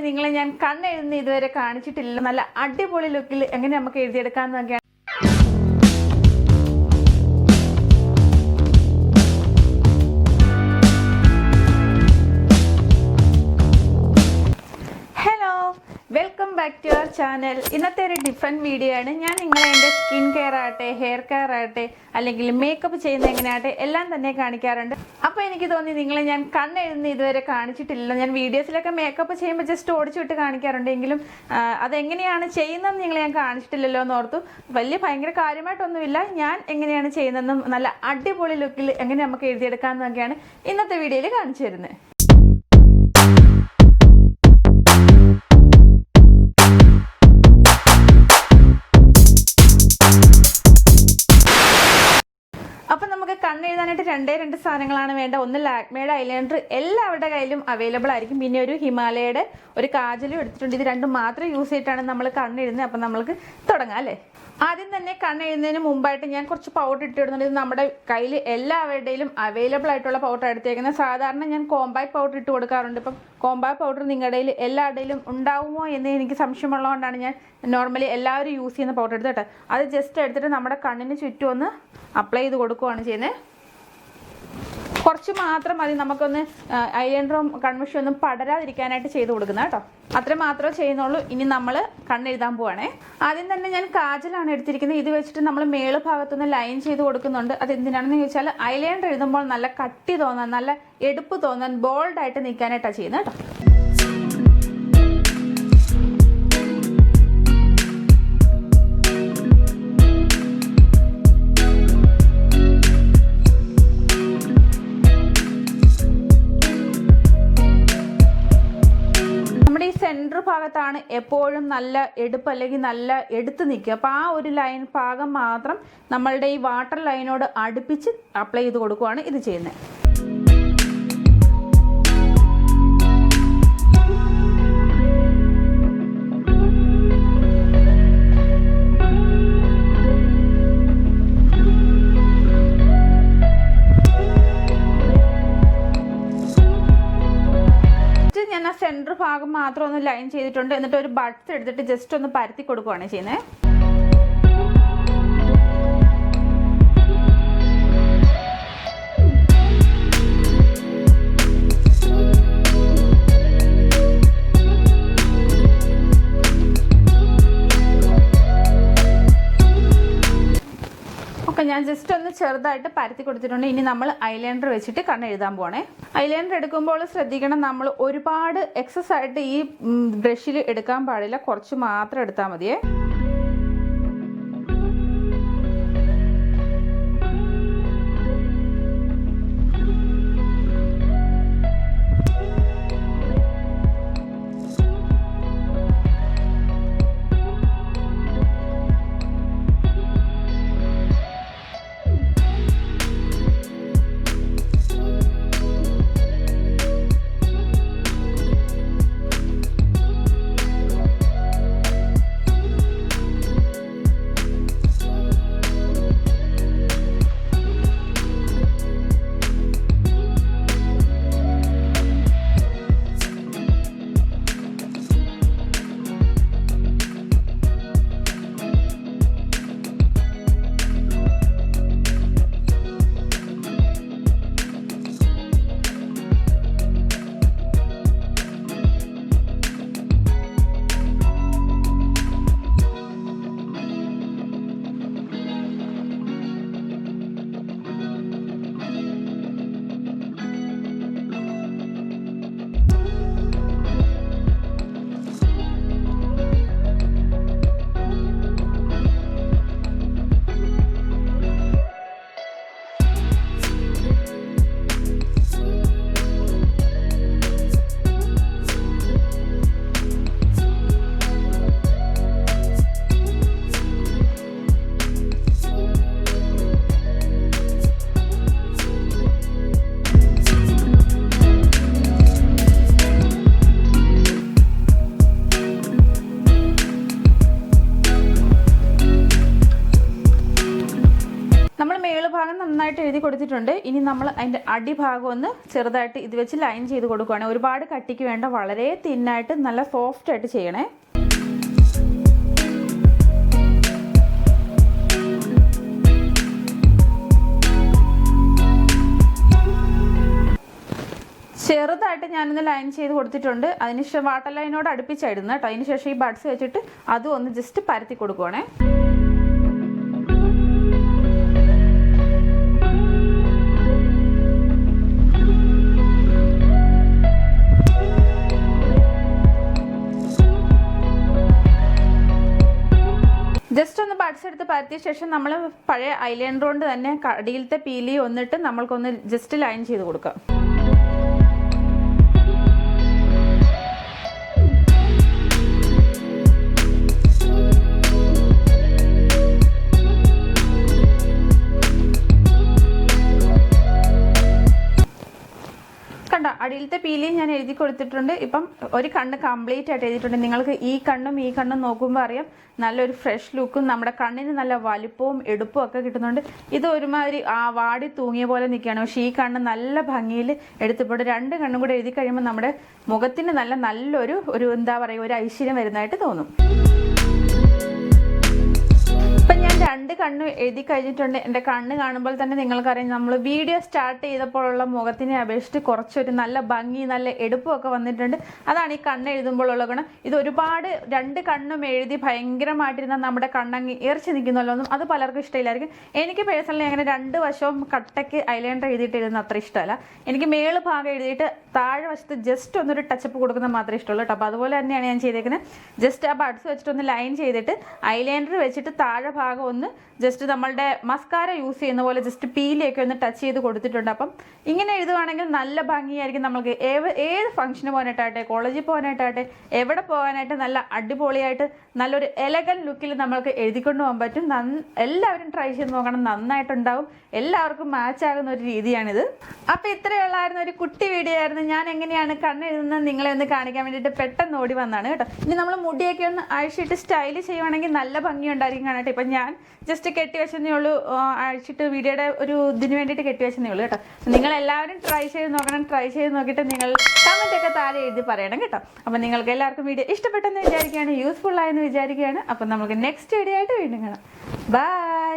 നിങ്ങളെ ഞാൻ കണ്ണെഴുതുന്ന ഇതുവരെ കാണിച്ചിട്ടില്ല. നല്ല അടിപൊളി ലുക്കിൽ എങ്ങനെ നമുക്ക് എഴുതിയെടുക്കാമെന്നൊക്കെയാണ്. Hello, welcome back to our channel. ഇന്നത്തെ ഒരു ഡിഫറെൻറ്റ് വീഡിയോ ആണ്. ഞാൻ നിങ്ങളെ എൻ്റെ സ്കിൻ കെയർ ആകട്ടെ, ഹെയർ കെയർ ആകട്ടെ, അല്ലെങ്കിൽ മേക്കപ്പ് ചെയ്യുന്ന എങ്ങനെയാകട്ടെ എല്ലാം തന്നെ കാണിക്കാറുണ്ട്. അപ്പോൾ എനിക്ക് തോന്നി നിങ്ങളെ ഞാൻ കണ്ണെഴുതുന്ന ഇതുവരെ കാണിച്ചിട്ടില്ല. ഞാൻ വീഡിയോസിലൊക്കെ മേക്കപ്പ് ചെയ്യുമ്പോൾ ജസ്റ്റ് ഓടിച്ചു വിട്ട് കാണിക്കാറുണ്ട്. എങ്കിലും അതെങ്ങനെയാണ് ചെയ്യുന്നതെന്ന് നിങ്ങളെ ഞാൻ കാണിച്ചിട്ടില്ലല്ലോ എന്ന് ഓർത്തു. ഭയങ്കര കാര്യമായിട്ടൊന്നുമില്ല. ഞാൻ എങ്ങനെയാണ് ചെയ്യുന്നതെന്നും നല്ല അടിപൊളി ലുക്കിൽ എങ്ങനെ നമുക്ക് എഴുതിയെടുക്കാമെന്നൊക്കെയാണ് ഇന്നത്തെ വീഡിയോയിൽ കാണിച്ചു തരുന്നത്. അപ്പം നമുക്ക് കണ്ണെഴുതാനായിട്ട് രണ്ട് സാധനങ്ങളാണ് വേണ്ട. ഒന്ന് ലാക്മേയുടെ ഐലൈനർ എല്ലാവരുടെ കയ്യിലും അവൈലബിൾ ആയിരിക്കും. പിന്നെ ഒരു ഹിമാലയയുടെ ഒരു കാജലും എടുത്തിട്ടുണ്ട്. ഇത് രണ്ടും മാത്രം യൂസ് ചെയ്തിട്ടാണ് നമ്മൾ കണ്ണെഴുതുന്നത്. അപ്പം നമ്മൾക്ക് തുടങ്ങാം അല്ലേ. ആദ്യം തന്നെ കണ്ണെഴുതുന്നതിന് മുമ്പായിട്ട് ഞാൻ കുറച്ച് പൗഡർ ഇട്ടിടുന്നുണ്ട്. ഇത് നമ്മുടെ കയ്യിൽ എല്ലാവരുടെയും അവൈലബിൾ ആയിട്ടുള്ള പൗഡർ എടുത്തേക്കുന്നത്. സാധാരണ ഞാൻ കോമ്പാക്ട് പൗഡർ ഇട്ട് കൊടുക്കാറുണ്ട്. ഇപ്പം കോമ്പാക്ട് പൗഡർ നിങ്ങളുടെ കയ്യിൽ എല്ലാവരുടെയും ഉണ്ടാവുമോ എന്ന് എനിക്ക് സംശയമുള്ളതുകൊണ്ടാണ് ഞാൻ നോർമലി എല്ലാവരും യൂസ് ചെയ്യുന്ന പൗഡർ എടുത്ത് കേട്ടോ. അത് ജസ്റ്റ് എടുത്തിട്ട് നമ്മുടെ കണ്ണിന് ചുറ്റും ഒന്ന് അപ്ലൈ ചെയ്ത് കൊടുക്കുകയാണ് ചെയ്യുന്നത്. കുറച്ച് മാത്രം മതി. നമുക്കൊന്ന് ഐലൈനറും കൺമഷി ഒന്നും പടരാതിരിക്കാനായിട്ട് ചെയ്ത് കൊടുക്കുന്നത് കേട്ടോ. അത്ര മാത്രമേ ചെയ്യുന്നുള്ളൂ. ഇനി നമ്മൾ കണ്ണെഴുതാൻ പോവാണേ. ആദ്യം തന്നെ ഞാൻ കാജലാണ് എടുത്തിരിക്കുന്നത്. ഇത് വെച്ചിട്ട് നമ്മൾ മേള് ഭാഗത്തുനിന്ന് ലൈൻ ചെയ്ത് കൊടുക്കുന്നുണ്ട്. അത് എന്തിനാണെന്ന് ചോദിച്ചാൽ ഐലൈനർ എഴുതുമ്പോൾ നല്ല കട്ടി തോന്നാൻ, നല്ല എടുപ്പ് തോന്നാൻ, ബോൾഡായിട്ട് നിൽക്കാനായിട്ടാണ് ചെയ്യുന്നത് കേട്ടോ. സെൻറ്റർ ഭാഗത്താണ് എപ്പോഴും നല്ല എടുപ്പ് അല്ലെങ്കിൽ നല്ല എടുത്ത് നിൽക്കുക. അപ്പോൾ ആ ഒരു ലൈൻ ഭാഗം മാത്രം നമ്മളുടെ ഈ വാട്ടർ ലൈനോട് അടുപ്പിച്ച് അപ്ലൈ ചെയ്ത് കൊടുക്കുകയാണ് ഇത് ചെയ്യുന്നത്. ഞാൻ ആ സെൻറ്റർ ഭാഗം മാത്രം ഒന്ന് ലൈൻ ചെയ്തിട്ടുണ്ട്. എന്നിട്ട് ഒരു ബഡ്സ് എടുത്തിട്ട് ജസ്റ്റ് ഒന്ന് പരത്തി കൊടുക്കുകയാണ് ചെയ്യുന്നത്. ഞാൻ ജസ്റ്റ് ഒന്ന് ചെറുതായിട്ട് പരത്തി കൊടുത്തിട്ടുണ്ട്. ഇനി നമ്മൾ ഐലൈനർ വെച്ചിട്ട് കണ്ണെഴുതാൻ പോണേ. ഐലൈനർ എടുക്കുമ്പോൾ ശ്രദ്ധിക്കണം, നമ്മൾ ഒരുപാട് എക്സസ് ആയിട്ട് ഈ ബ്രഷിൽ എടുക്കാൻ പാടില്ല. കുറച്ച് മാത്രം എടുത്താൽ മതിയേ. എഴുതി കൊടുത്തിട്ടുണ്ട്. ഇനി നമ്മൾ അതിൻ്റെ അടിഭാഗം ഒന്ന് ചെറുതായിട്ട് ഇത് വെച്ച് ലൈൻ ചെയ്ത് കൊടുക്കുകയാണ്. ഒരുപാട് കട്ടിക്ക് വേണ്ട, വളരെ തിന്നായിട്ട് നല്ല സോഫ്റ്റ് ആയിട്ട് ചെയ്യണേ. ചെറുതായിട്ട് ഞാനൊന്ന് ലൈൻ ചെയ്ത് കൊടുത്തിട്ടുണ്ട്. അതിനുശേഷം വാട്ടർ ലൈനോട് അടുപ്പിച്ചായിരുന്നു കേട്ടോ. അതിനുശേഷം ഈ ബഡ്സ് വെച്ചിട്ട് അതും ഒന്ന് ജസ്റ്റ് പരത്തി കൊടുക്കുവാണേ. ജസ്റ്റ് ഒന്ന് ബഡ്സ് എടുത്ത് പരത്തിയ ശേഷം നമ്മൾ പഴയ ഐലൈനർ കൊണ്ട് തന്നെ അടിയിലത്തെ പീലി ഒന്നിട്ട് നമ്മൾക്കൊന്ന് ജസ്റ്റ് ലൈൻ ചെയ്ത് കൊടുക്കാം. അടിയിലത്തെ പീലി ഞാൻ എഴുതി കൊടുത്തിട്ടുണ്ട്. ഇപ്പം ഒരു കണ്ണ് കംപ്ലീറ്റ് ആയിട്ട് എഴുതിയിട്ടുണ്ട്. നിങ്ങൾക്ക് ഈ കണ്ണും നോക്കുമ്പോൾ അറിയാം നല്ലൊരു ഫ്രഷ് ലുക്കും നമ്മുടെ കണ്ണിന് നല്ല വലുപ്പവും എടുപ്പും ഒക്കെ കിട്ടുന്നുണ്ട്. ഇത് ഒരുമാതിരി വാടി തൂങ്ങിയ പോലെ നിൽക്കുകയാണ്. പക്ഷേ ഈ കണ്ണ് നല്ല ഭംഗിയിൽ എടുത്തപ്പോൾ 2 കണ്ണും കൂടെ എഴുതി കഴിയുമ്പോൾ നമ്മുടെ മുഖത്തിന് നല്ലൊരു എന്താ പറയുക, ഒരു ഐശ്വര്യം വരുന്നതായിട്ട് തോന്നും. ഇപ്പം ഞാൻ 2 കണ്ണ് എഴുതി കഴിഞ്ഞിട്ടുണ്ട്. എൻ്റെ കണ്ണ് കാണുമ്പോൾ തന്നെ നിങ്ങൾക്കറിയാം നമ്മൾ വീഡിയോ സ്റ്റാർട്ട് ചെയ്തപ്പോഴുള്ള മുഖത്തിനെ അപേക്ഷിച്ച് കുറച്ചൊരു നല്ല ഭംഗി, നല്ല എടുപ്പും ഒക്കെ വന്നിട്ടുണ്ട്. അതാണ് ഈ കണ്ണ് എഴുതുമ്പോഴുള്ള ഗുണം. ഇത് ഒരുപാട് 2 കണ്ണും എഴുതി ഭയങ്കരമായിട്ടിരുന്നാൽ നമ്മുടെ കണ്ണങ്ങി ഏർച്ച് നിൽക്കുന്നല്ലോ ഒന്നും അത് പലർക്കും ഇഷ്ടമില്ലായിരിക്കും. എനിക്ക് പേഴ്സണലി അങ്ങനെ 2 വശവും കട്ടയ്ക്ക് ഐലൈനർ എഴുതിയിട്ട് എഴുതുന്ന അത്ര ഇഷ്ടമല്ല. എനിക്ക് മേള് ഭാഗം എഴുതിയിട്ട് താഴെ വശത്ത് ജസ്റ്റ് ഒന്നൊരു ടച്ചപ്പ് കൊടുക്കുന്നത് മാത്രമേ ഇഷ്ടമുള്ളൂ കേട്ടോ. അപ്പോൾ അതുപോലെ തന്നെയാണ് ഞാൻ ചെയ്തേക്കുന്നത്. ജസ്റ്റ് ആ ബഡ്സ് വെച്ചിട്ട് ഒന്ന് ലൈൻ ചെയ്തിട്ട് ഐലൈനർ വെച്ചിട്ട് താഴെ ഭാഗം ഒന്ന് ജസ്റ്റ് നമ്മളുടെ മസ്കാര യൂസ് ചെയ്യുന്ന പോലെ ജസ്റ്റ് പീലിയൊക്കെ ഒന്ന് ടച്ച് ചെയ്ത് കൊടുത്തിട്ടുണ്ട്. അപ്പം ഇങ്ങനെ എഴുതുവാണെങ്കിൽ നല്ല ഭംഗിയായിരിക്കും. നമ്മൾക്ക് ഏത് ഫംഗ്ഷന് പോകാനായിട്ടാകട്ടെ, കോളേജിൽ പോകാനായിട്ടാകട്ടെ, എവിടെ പോകാനായിട്ട് നല്ല അടിപൊളിയായിട്ട് നല്ലൊരു എലഗൻ ലുക്കിൽ നമ്മൾക്ക് എഴുതിക്കൊണ്ട് പോകാൻ പറ്റും. എല്ലാവരും ട്രൈ ചെയ്ത് നോക്കണം, നന്നായിട്ടുണ്ടാവും. എല്ലാവർക്കും മാച്ച് ആകുന്ന ഒരു രീതിയാണിത്. അപ്പോൾ ഇത്രയുള്ളായിരുന്ന ഒരു കുട്ടി വീഡിയോ ആയിരുന്നു. ഞാൻ എങ്ങനെയാണ് കണ്ണെഴുതുന്നത് നിങ്ങളെ ഒന്ന് കാണിക്കാൻ വേണ്ടിയിട്ട് പെട്ടെന്ന് ഓടി വന്നതാണ് കേട്ടോ. ഇനി നമ്മൾ മുടിയൊക്കെ ഒന്ന് അഴിച്ചിട്ട് സ്റ്റൈൽ ചെയ്യുവാണെങ്കിൽ നല്ല ഭംഗി ഉണ്ടായിരിക്കും കാണട്ടെ. ഇപ്പം ഞാൻ ജസ്റ്റ് കെട്ടി വെച്ചതേ ഉള്ളൂ, അഴിച്ചിട്ട് വീഡിയോയുടെ ഒരു ഇതിന് വേണ്ടിയിട്ട് കെട്ടി വെച്ചതേ ഉള്ളൂ കേട്ടോ. നിങ്ങളെല്ലാവരും ട്രൈ ചെയ്ത് നോക്കണം. ട്രൈ ചെയ്ത് നോക്കിയിട്ട് നിങ്ങൾ കമൻറ്റൊക്കെ താഴെ എഴുതി പറയണം കേട്ടോ. അപ്പം നിങ്ങൾക്ക് എല്ലാവർക്കും വീഡിയോ ഇഷ്ടപ്പെട്ടെന്ന് വിചാരിക്കുകയാണ്, യൂസ്ഫുൾ ആയെന്ന് വിചാരിക്കുകയാണ്. അപ്പം നമുക്ക് നെക്സ്റ്റ് വീഡിയോ ആയിട്ട് വീണ്ടും കാണാം. ബൈ.